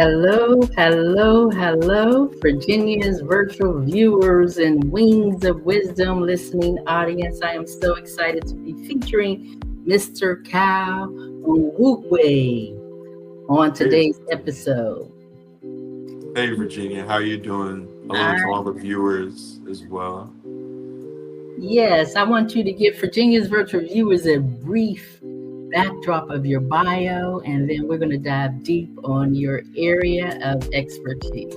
Hello, hello, hello, Virginia's virtual viewers and Wings of Wisdom listening audience. I am so excited to be featuring Mr. Cal Onwukwe on Hey, today's episode. hey, Virginia, how you doing? Hello to all the viewers as well. Yes, I want you to give Virginia's virtual viewers a brief backdrop of your bio, and then we're going to dive deep on your area of expertise.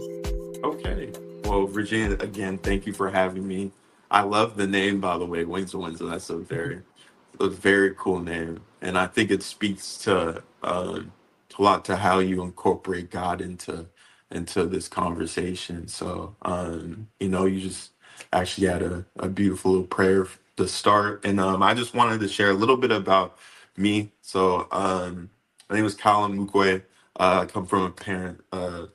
Okay. Well, Virginia, again, thank you for having me. I love the name, by the way, Wings of Windsor. That's a very cool name, and I think it speaks to a lot to how you incorporate God into this conversation. So, you just actually had a beautiful little prayer to start, and I just wanted to share a little bit about me. So, my name is Colin Mukwe. I come from a parent,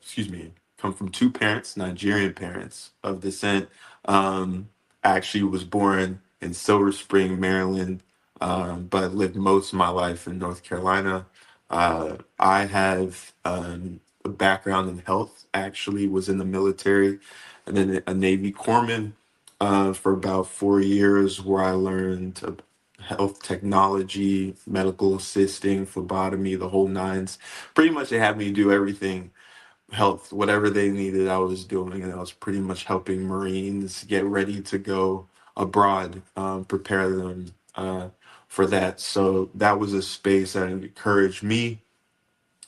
excuse me, come from two parents, Nigerian parents of descent. I actually was born in Silver Spring, Maryland, but lived most of my life in North Carolina. I have a background in health, actually was in the military and then a Navy corpsman for about 4 years where I learned health technology, medical assisting, phlebotomy, the whole nines. Pretty much they had me do everything health, whatever they needed, I was doing, and I was pretty much helping Marines get ready to go abroad, prepare them for that. So that was a space that encouraged me.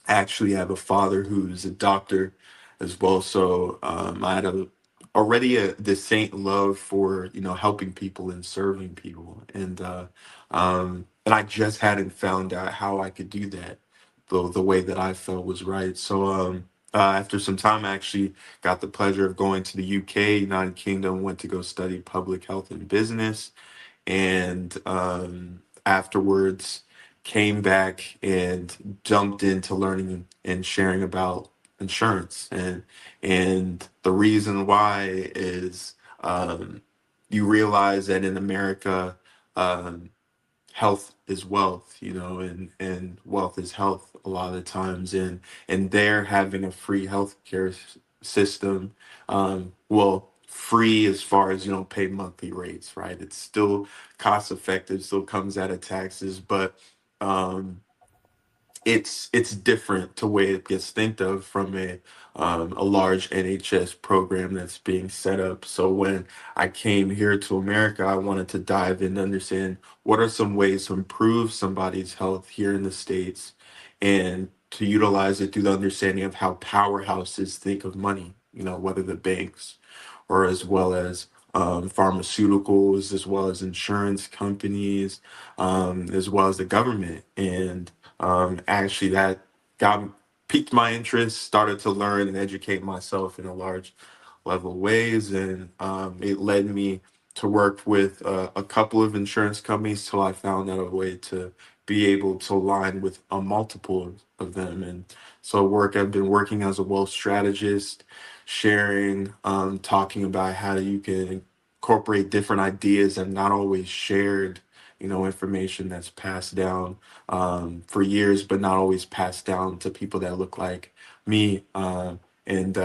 I actually have a father who's a doctor as well, so I had already the saint love for helping people and serving people, and I just hadn't found out how I could do that the way that I felt was right. So after some time, I actually got the pleasure of going to the UK, United Kingdom, went to go study public health and business, and afterwards came back and jumped into learning and sharing about insurance. And the reason why is you realize that in America, um, health is wealth, and wealth is health a lot of the times, and they're having a free healthcare system. Well, free as far as you don't pay monthly rates, right? It's still cost effective, still comes out of taxes, but um, it's different to way it gets think of from a large NHS program that's being set up. So when I came here to America, I wanted to dive in and understand what are some ways to improve somebody's health here in the States and to utilize it through the understanding of how powerhouses think of money, whether the banks or as well as pharmaceuticals, as well as insurance companies, as well as the government. And actually, that got piqued my interest. Started to learn and educate myself in a large level ways, and it led me to work with a couple of insurance companies till I found out a way to be able to align with a multiple of them. And so, I've been working as a wealth strategist, sharing, talking about how you can incorporate different ideas and not always shared, information that's passed down for years, but not always passed down to people that look like me. And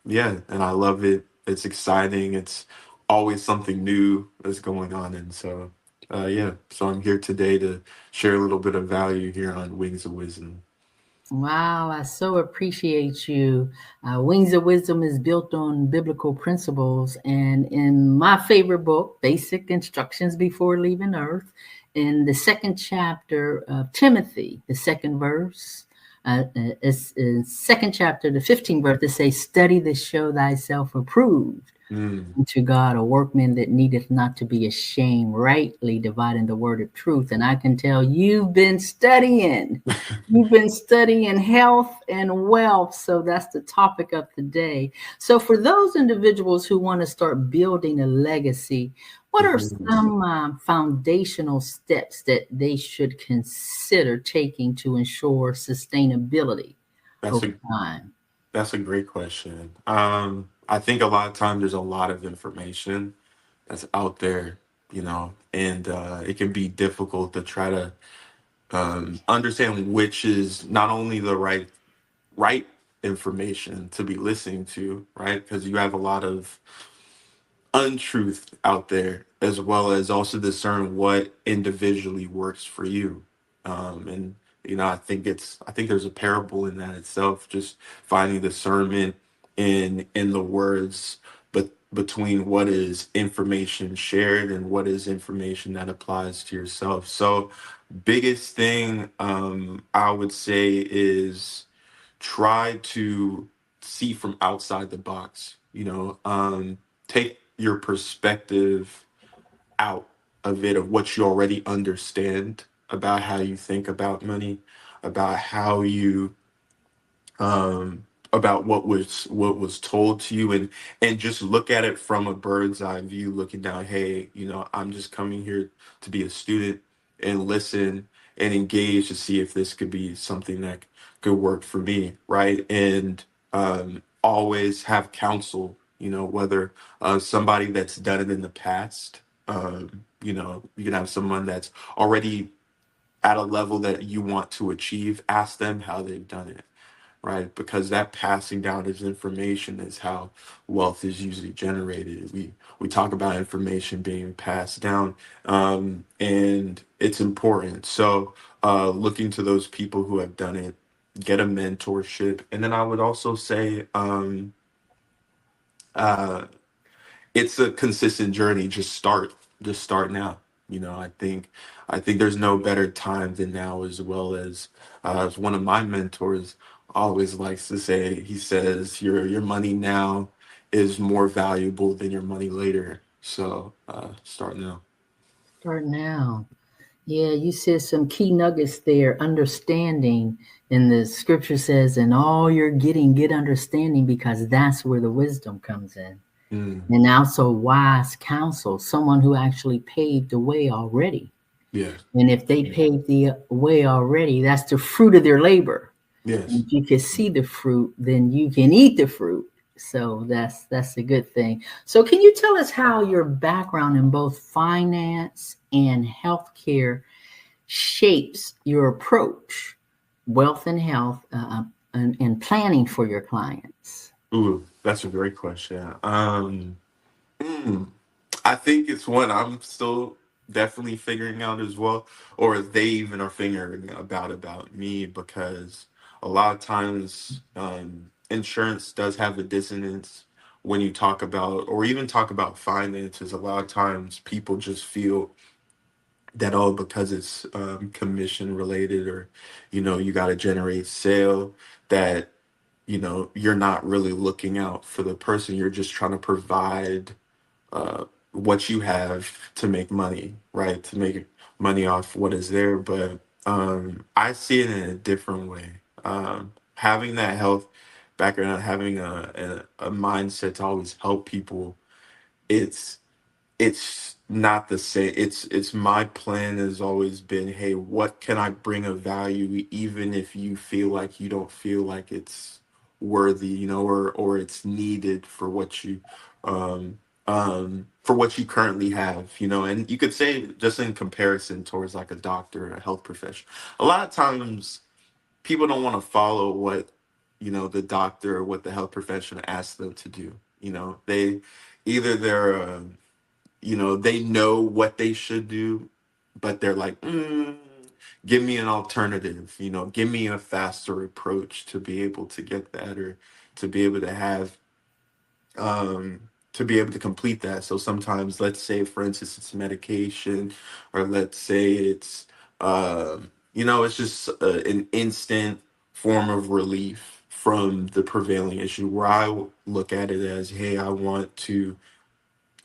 Yeah, and I love it. It's exciting. It's always something new that's going on. And so, yeah, so I'm here today to share a little bit of value here on Wings of Wisdom. Wow, I so appreciate you. Wings of Wisdom is built on biblical principles. And in my favorite book, Basic Instructions Before Leaving Earth, in the second chapter of Timothy, the second verse, it's in second chapter, the 15th verse, it says, study to show thyself approved Mm, unto God, a workman that needeth not to be ashamed, rightly dividing the word of truth. And I can tell you've been studying. You've been studying health and wealth. So that's the topic of the day. So for those individuals who want to start building a legacy, what are mhm. some foundational steps that they should consider taking to ensure sustainability That's over a time? That's a great question. I think a lot of times there's a lot of information that's out there, and it can be difficult to try to understand which is not only the right information to be listening to, right? Because you have a lot of untruth out there, as well as also discern what individually works for you. And I think there's a parable in that itself, just finding discernment in the words, but between what is information shared and what is information that applies to yourself. So biggest thing I would say is try to see from outside the box. Take your perspective out of it, of what you already understand about how you think about money, about how you about what was told to you, and just look at it from a bird's eye view, looking down. Hey, I'm just coming here to be a student and listen and engage to see if this could be something that could work for me, right? And always have counsel, whether somebody that's done it in the past. You can have someone that's already at a level that you want to achieve. Ask them how they've done it, right? Because that passing down of information is how wealth is usually generated. We talk about information being passed down, and it's important. So, looking to those people who have done it, get a mentorship, and then I would also say, uh, it's a consistent journey. Just start now. I think there's no better time than now, as well as one of my mentors always likes to say. He says your money now is more valuable than your money later. So start now. Start now. Yeah, you said some key nuggets there. Understanding, and the scripture says, "In all you're getting, get understanding," because that's where the wisdom comes in. Mm, And also wise counsel, someone who actually paved the way already. yeah. And if they paved the way already, that's the fruit of their labor. Yes. And if you can see the fruit, then you can eat the fruit. So that's a good thing. So can you tell us how your background in both finance and healthcare shapes your approach, wealth and health, and planning for your clients? Ooh, that's a great question. Mm, I think it's one I'm still definitely figuring out as well, or they even are figuring about me, because a lot of times insurance does have a dissonance when you talk about, or even talk about finances. A lot of times people just feel that, oh, because it's commission related, or you got to generate sale, that you're not really looking out for the person. You're just trying to provide what you have to make money, right? To make money off what is there. But I see it in a different way. Having that health background, having a mindset to always help people, it's not the same. It's my plan has always been, hey, what can I bring of value, even if you feel like you don't feel like it's worthy, or it's needed for what you currently have, and you could say, just in comparison towards like a doctor or a health professional, a lot of times people don't want to follow what the doctor or what the health professional asks them to do. They either they're they know what they should do, but they're like, give me an alternative, give me a faster approach to be able to get that, or to be able to have, to be able to complete that. So sometimes, let's say, for instance, it's medication, or let's say it's just an instant form of relief from the prevailing issue, where I look at it as, hey, I want to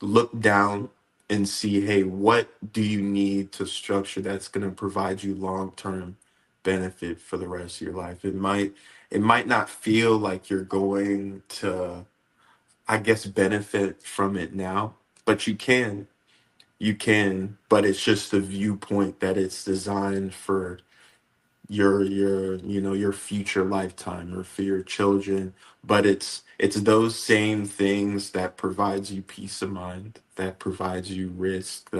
look down and see, hey, what do you need to structure that's going to provide you long-term benefit for the rest of your life. It might not feel like you're going to, I guess, benefit from it now, but you can, but it's just the viewpoint that it's designed for your future lifetime, or for your children, but it's those same things that provides you peace of mind, that provides you risk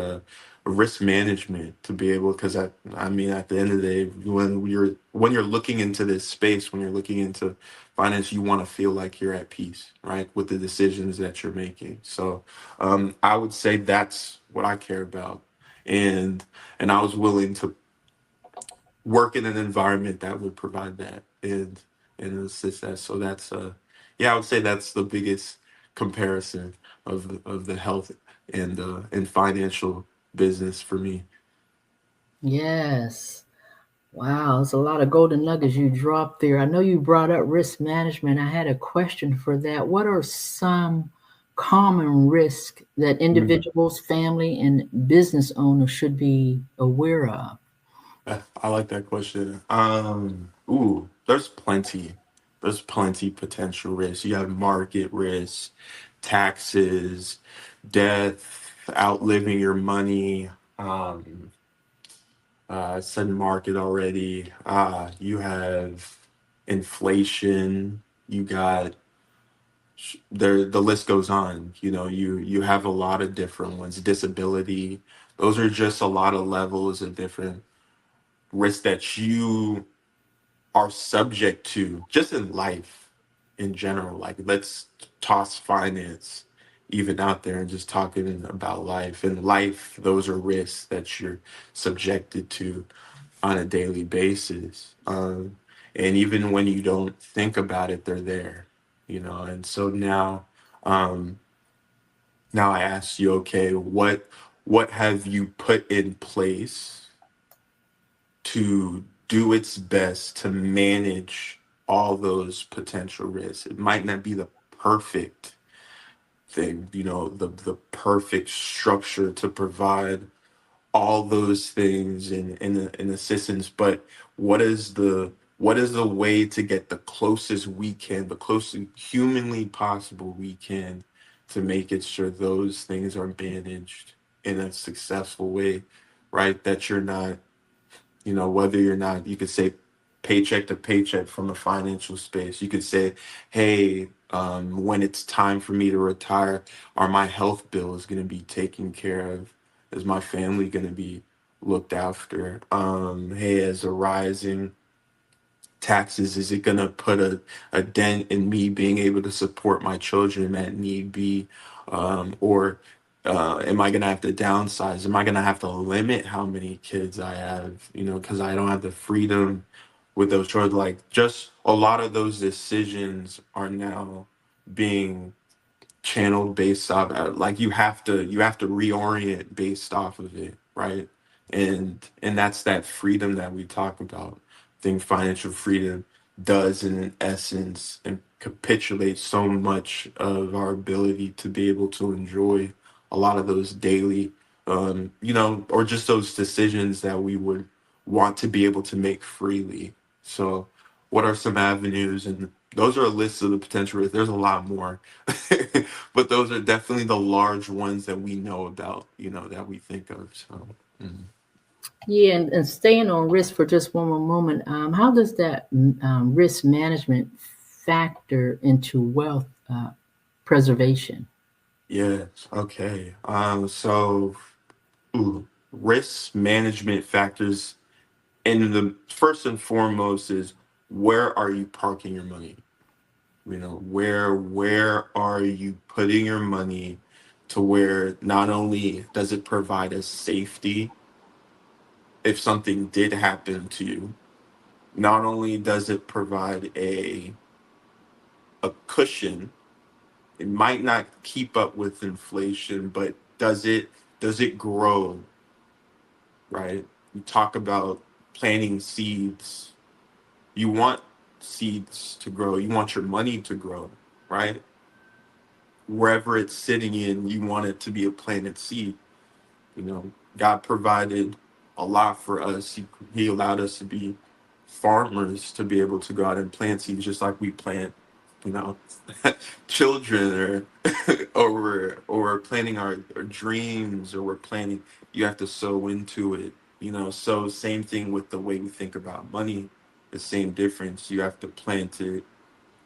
management to be able, because I mean at the end of the day, when you're looking into this space, when you're looking into finance, you want to feel like you're at peace, right, with the decisions that you're making. So I would say that's what I care about, and I was willing to work in an environment that would provide that and assist that. So that's yeah, I would say that's the biggest comparison of the health and financial business for me. Yes. Wow, it's a lot of golden nuggets you dropped there. I know you brought up risk management. I had a question for that. What are some common risks that Mm. individuals, family, and business owners should be aware of? I like that question. Ooh, there's plenty potential risks. You have market risk, taxes, death, outliving your money. I said market already. You have inflation. You got there. The list goes on. You have a lot of different ones. Disability. Those are just a lot of levels of different risks that you are subject to just in life in general. Like, let's toss finance even out there and just talking about life. In life, those are risks that you're subjected to on a daily basis. And even when you don't think about it, they're there, And so um, now I ask you, okay, what have you put in place to do its best to manage all those potential risks? It might not be the perfect thing, the perfect structure to provide all those things in assistance, but what is the way to get the closest we can, the closest humanly possible we can, to make it sure those things are managed in a successful way, right? That you're not, whether you're not, you could say paycheck to paycheck from a financial space. You could say, hey, when it's time for me to retire, are my health bills going to be taken care of? Is my family going to be looked after? Hey, as a rising taxes, is it going to put a dent in me being able to support my children at need be? Or am I going to have to downsize? Am I going to have to limit how many kids I have, because I don't have the freedom with those children? Like, just a lot of those decisions are now being channeled based off, like, you have to reorient based off of it, right? And that's that freedom that we talk about. I think financial freedom does in essence and capitulate so much of our ability to be able to enjoy a lot of those daily, or just those decisions that we would want to be able to make freely. So what are some avenues? And those are a list of the potential risks. There's a lot more, but those are definitely the large ones that we know about, that we think of. So, mhm. Yeah, and staying on risk for just one more moment, how does that risk management factor into wealth preservation? Yes. Okay. So, risk management factors, and the first and foremost is, where are you parking your money? Where are you putting your money, to where not only does it provide us safety if something did happen to you, not only does it provide a cushion, it might not keep up with inflation, but does it grow, right? You talk about planting seeds. You want seeds to grow. You want your money to grow, right? Wherever it's sitting in, you want it to be a planted seed. God provided a lot for us. He allowed us to be farmers, to be able to go out and plant seeds, just like we plant, you know, children, or we're planting our dreams, or we're planting. You have to sow into it. So same thing with the way we think about money. The same difference. You have to plant it,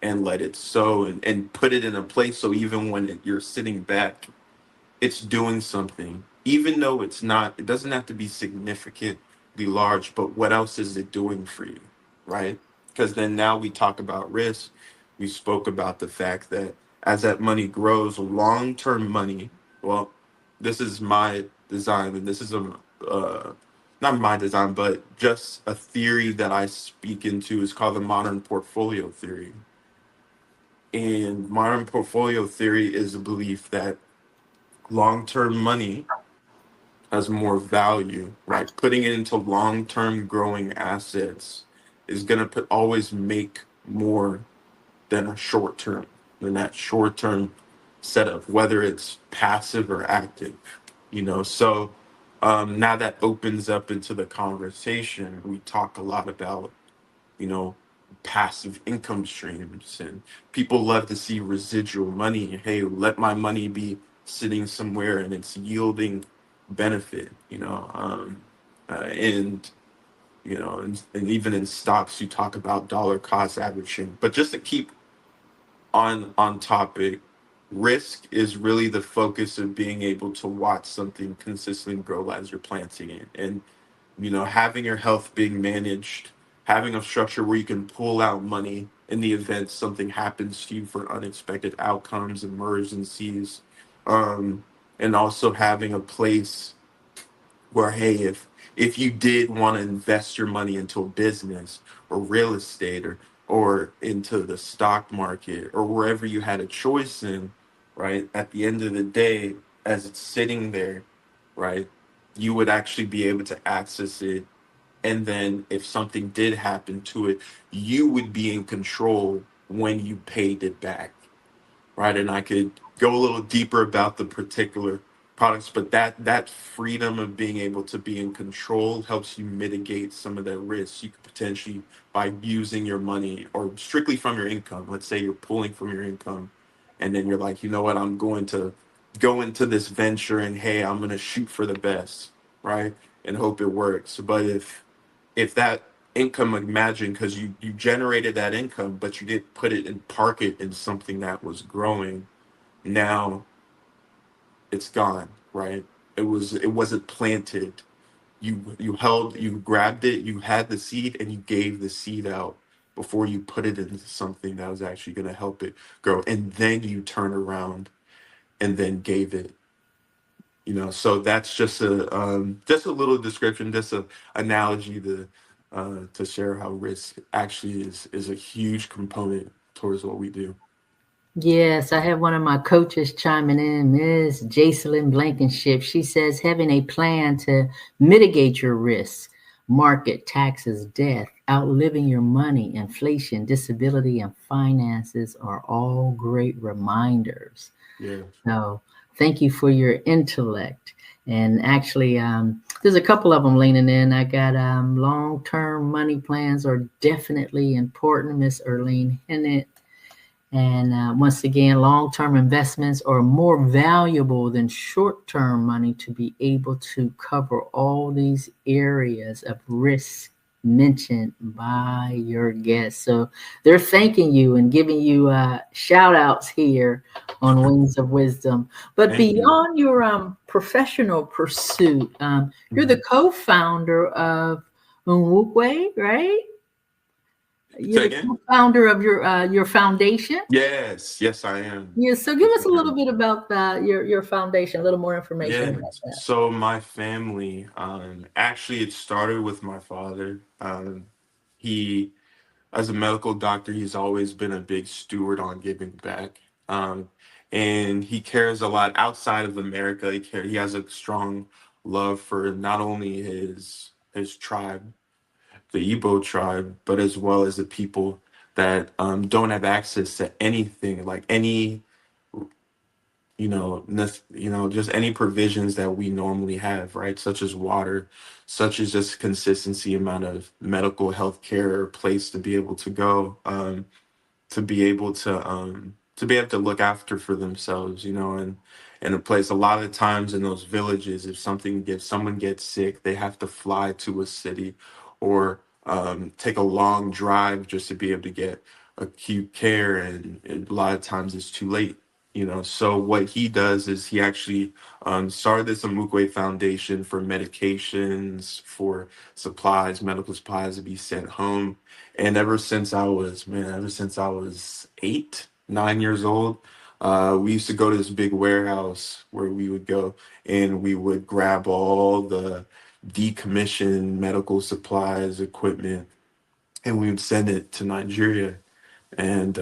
and let it sow, and put it in a place so even when you're sitting back, it's doing something, even though it doesn't have to be significantly large, but what else is it doing for you, right? Because then now we talk about risk. We spoke about the fact that as that money grows, long term money, well, this is my design, and this is not my design, but just a theory that I speak into is called the modern portfolio theory. And modern portfolio theory is a belief that long term money has more value, right? Putting it into long-term growing assets is going to always make more than a short term, than that short term setup, whether it's passive or active, you know. So now that opens up into the conversation. We talk a lot about, you know, passive income streams, and people love to see residual money. Hey, let my money be sitting somewhere and it's yielding benefit, and and even in stocks you talk about dollar cost averaging. But just to keep on topic, risk is really the focus of being able to watch something consistently grow as you're planting it. And having your health being managed, having a structure where you can pull out money in the event something happens to you for unexpected outcomes, emergencies, um, and also having a place where, hey, if you did want to invest your money into a business or real estate, or into the stock market or wherever you had a choice in, right? At the end of the day, as it's sitting there, right, you would actually be able to access it. And then if something did happen to it, you would be in control when you paid it back, right? And I could go a little deeper about the particular products, but that freedom of being able to be in control helps you mitigate some of that risk. You could potentially, by using your money or strictly from your income, let's say you're pulling from your income, and then you're like, you know what, I'm going to go into this venture, and hey, I'm going to shoot for the best, right? And hope it works. But if that income, imagine, because you generated that income but you didn't put it and park it in something that was growing, now it's gone, right? It wasn't planted. You grabbed it, you had the seed, and you gave the seed out before you put it into something that was actually going to help it grow, and then you turn around and then gave it. So that's just a little description, just a analogy to share how risk actually is a huge component towards what we do. Yes, I have one of my coaches chiming in, Ms. Jacelyn Blankenship. She says having a plan to mitigate your risks, market, taxes, death, outliving your money, inflation, disability, and finances are all great reminders. Yeah. So thank you for your intellect. And actually, there's a couple of them leaning in. I got long-term money plans are definitely important, Miss Erlene Hennett. And once again, long term investments are more valuable than short term money to be able to cover all these areas of risk mentioned by your guests. So they're thanking you and giving you shout outs here on Wings of Wisdom. But Thank you. beyond your professional pursuit, you're Mhm. the co founder of Onwukwe, right? You're Say the again? co-founder of your foundation. Yes, I am. Yeah, so give Yes, us a I little am. bit about your foundation, a little more information Yeah. about that. So my family, actually, it started with my father. He, as a medical doctor, he's always been a big steward on giving back. Um, and he cares a lot outside of America. He has a strong love for not only his tribe, the Igbo tribe, but as well as the people that don't have access to anything, like any just any provisions that we normally have, right? Such as water, such as just consistency amount of medical health care, place to be able to go, to be able to look after for themselves, and a place. A lot of times in those villages, if someone gets sick, they have to fly to a city or take a long drive just to be able to get acute care, and a lot of times it's too late. So what he does is he actually started this Onwukwe Foundation for medications, for supplies, medical supplies to be sent home. And ever since I was 8, 9 years old, we used to go to this big warehouse where we would go and we would grab all the decommissioned medical supplies, equipment, and we would send it to Nigeria, and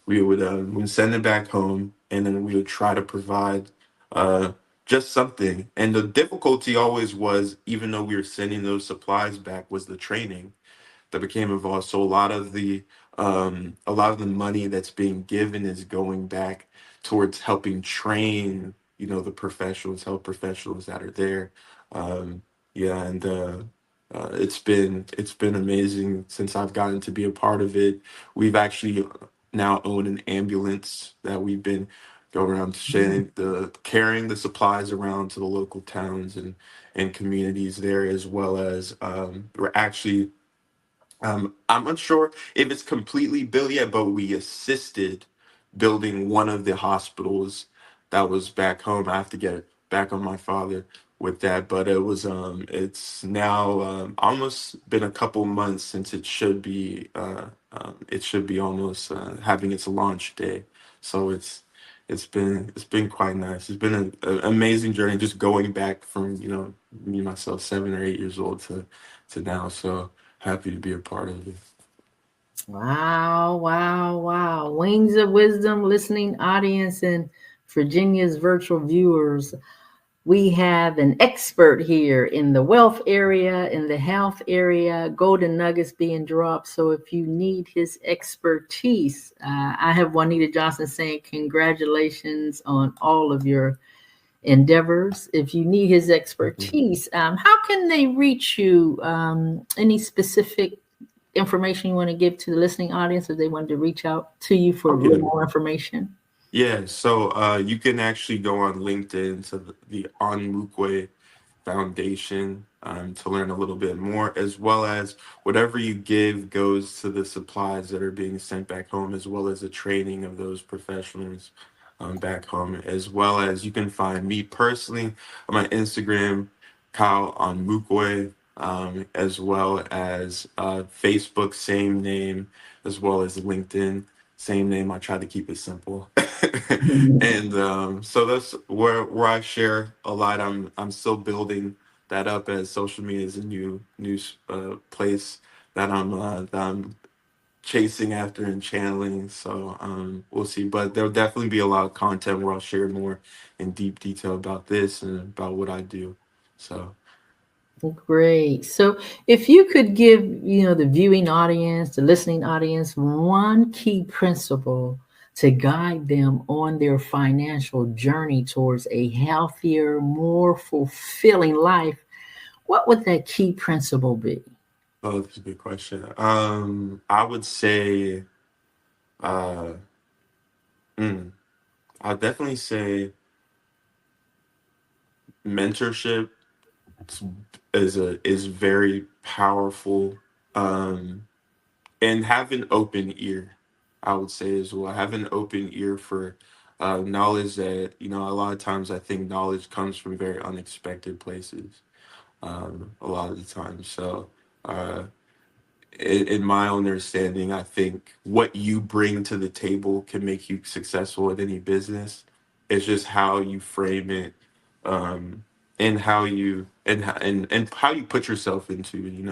we would send it back home, and then we would try to provide uh, just something. And the difficulty always was, even though we were sending those supplies back, was the training that became involved. So a lot of the money that's being given is going back towards helping train, the professionals, health professionals that are there. Um, yeah, and it's been amazing since I've gotten to be a part of it. We've actually now owned an ambulance that we've been going around carrying the supplies around to the local towns and communities there, as well as we're actually I'm unsure if it's completely built yet, but we assisted building one of the hospitals that was back home. I have to get it back on my father with that, but it's now almost been a couple months since it should be almost having its launch day. So it's been quite nice. It's been an amazing journey, just going back from me myself 7 or 8 years old to now. So happy to be a part of it. Wow, wow, wow. Wings of Wisdom listening audience and Virginia's virtual viewers. We have an expert here in the wealth area, in the health area, golden nuggets being dropped. So if you need his expertise, I have Juanita Johnson saying congratulations on all of your endeavors. If you need his expertise, how can they reach you? Any specific information you want to give to the listening audience if they wanted to reach out to you for a little more information? Yeah, so you can actually go on LinkedIn to the Onwukwe Foundation to learn a little bit more, as well as whatever you give goes to the supplies that are being sent back home, as well as the training of those professionals back home, as well as you can find me personally on my Instagram, Kyle Onwukwe, as well as Facebook, same name, as well as LinkedIn, same name. I try to keep it simple. And so that's where I share a lot. I'm still building that up, as social media is a new place that I'm chasing after and channeling. So we'll see, but there'll definitely be a lot of content where I'll share more in deep detail about this and about what I do. So Great. So if you could give, the viewing audience, the listening audience, one key principle to guide them on their financial journey towards a healthier, more fulfilling life, what would that key principle be? oh, that's a good question. I would say uh mm, I'd definitely say mentorship is very powerful, um and have an open ear. I would say as well, have an open ear for knowledge that, a lot of times I think knowledge comes from very unexpected places, a lot of the time. So uh in my own understanding, I think what you bring to the table can make you successful at any business. It's just how you frame it, um, and how you put yourself into, in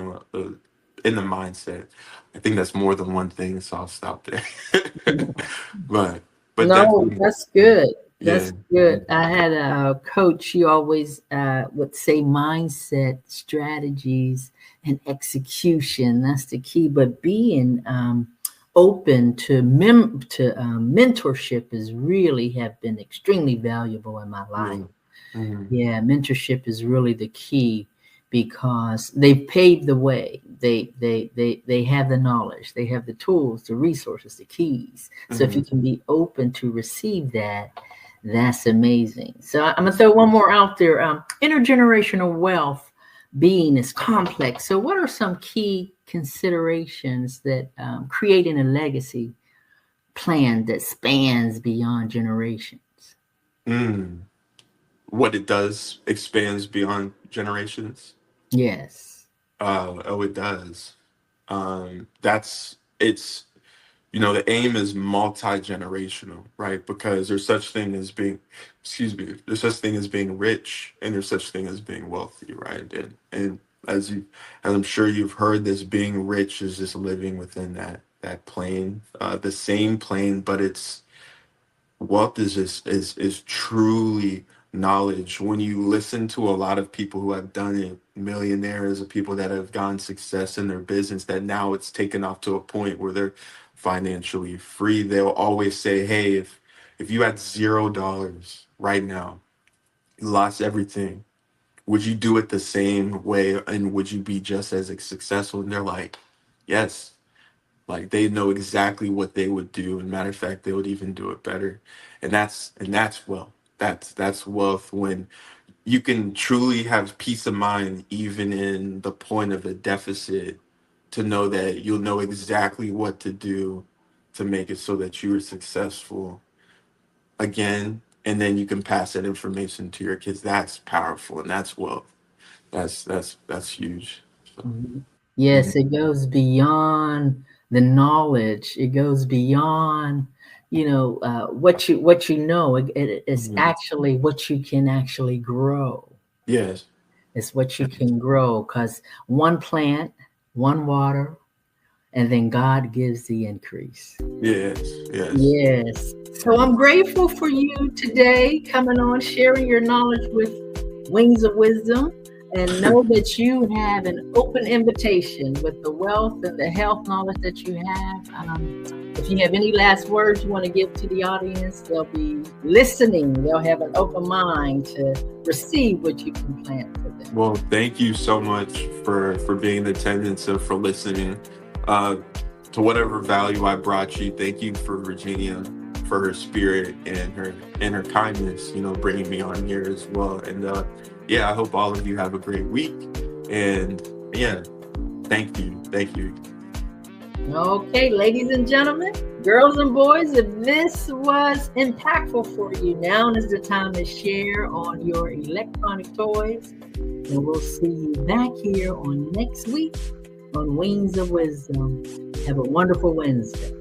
the mindset. I think that's more than one thing, so I'll stop there. but but No, definitely, that's good. yeah. That's good. I had a coach, she always would say mindset, strategies, and execution. That's the key. But being open to mentorship is really have been extremely valuable in my life. Yeah. Mhm. Yeah, mentorship is really the key because they paved the way. They have the knowledge, they have the tools, the resources, the keys. So if you Mhm. can be open to receive that, that's amazing. So I'm gonna throw one more out there. Intergenerational wealth being is complex. So what are some key considerations that creating a legacy plan that spans beyond generations. Mm. What it does expands beyond generations. Yes. Oh, it does. That's it's the aim is multi-generational, right? Because there's such thing as being, excuse me, there's such thing as being rich, and there's such thing as being wealthy, right? And as I'm sure you've heard, this being rich is just living within that plane, the same plane, but it's wealth is just is truly knowledge. When you listen to a lot of people who have done it, millionaires or people that have gotten success in their business, that now it's taken off to a point where they're financially free, they'll always say, hey, if you had $0 right now, you lost everything, would you do it the same way, and would you be just as successful? And they're like, yes. Like, they know exactly what they would do, and matter of fact, they would even do it better. And that's wealth. That's wealth, when you can truly have peace of mind even in the point of a deficit, to know that you'll know exactly what to do to make it so that you are successful again, and then you can pass that information to your kids. That's powerful, and that's wealth. That's huge. So, Mhm. mhm. Yes, it goes beyond the knowledge. It goes beyond, what you know. It's Mhm. actually what you can actually grow. Yes. It's what you can grow, because one plant, one water, and then God gives the increase. Yes. Yes. Yes. So I'm grateful for you today coming on, sharing your knowledge with Wings of Wisdom, and know that you have an open invitation with the wealth and the health knowledge that you have. If you have any last words you want to give to the audience, they'll be listening. They'll have an open mind to receive what you can plant for them. Well, thank you so much for being in attendance and for listening. Uh, to whatever value I brought you, thank you for Virginia, for her spirit and her kindness. Bringing me on here as well. And yeah, I hope all of you have a great week. And yeah, thank you. Okay, ladies and gentlemen, girls and boys, if this was impactful for you, now is the time to share on your electronic toys. And we'll see you back here on next week on Wings of Wisdom. Have a wonderful Wednesday.